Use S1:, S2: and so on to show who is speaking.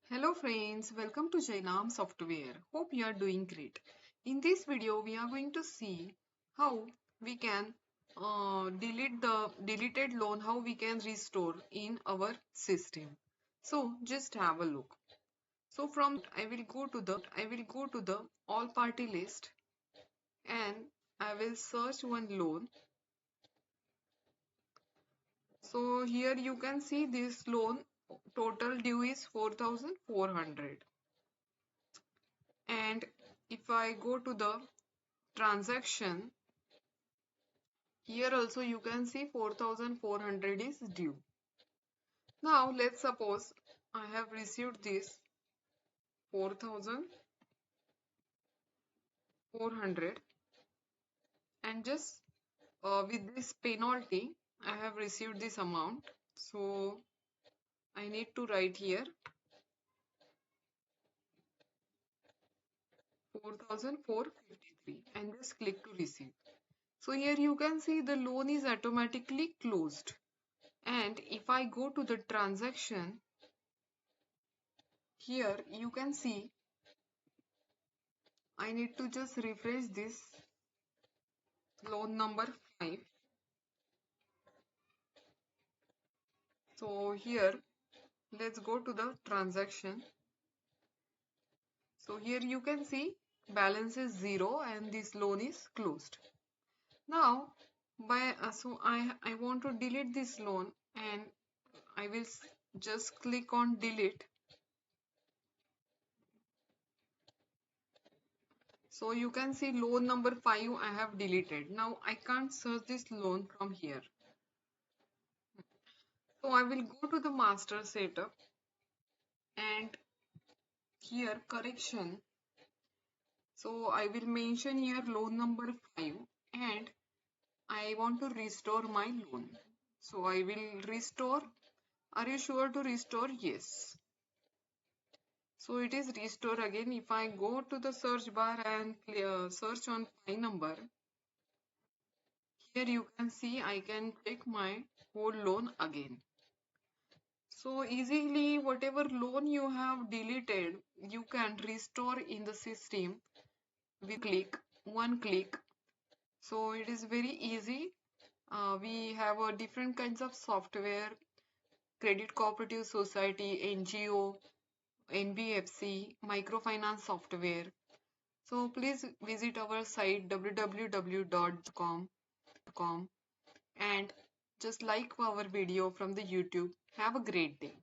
S1: Hello friends, welcome to Jainam Software. Hope you are doing great. In this video, we are going to see how we can delete the deleted loan, how we can restore in our system. So just have a look. So from I will go to the all party list and I will search one loan. So here you can see this loan total due is 4,400. And if I go to the transaction, here also you can see 4,400 is due. Now let's suppose I have received this 4,400 and just with this penalty I have received this amount. So I need to write here 4,453 and just click to receive. So here you can see the loan is automatically closed. And if I go to the transaction, here you can see I need to just refresh this loan number 5. So here let's go to the transaction. So here you can see balance is 0 and this loan is closed. Now I want to delete this loan and I will just click on delete. So you can see loan number 5 I have deleted. Now I can't search this loan from here. So I will go to the master setup and here correction. So I will mention here loan number 5 and I want to restore my loan. So I will restore. Are you sure to restore? Yes. So it is restore again. If I go to the search bar and search on my number, here you can see I can check my whole loan again. So easily whatever loan you have deleted, you can restore in the system with one click. So it is very easy. We have different kinds of software, Credit Cooperative Society, NGO, NBFC, Microfinance Software. So please visit our site www.com and just like our video from the YouTube. Have a great day.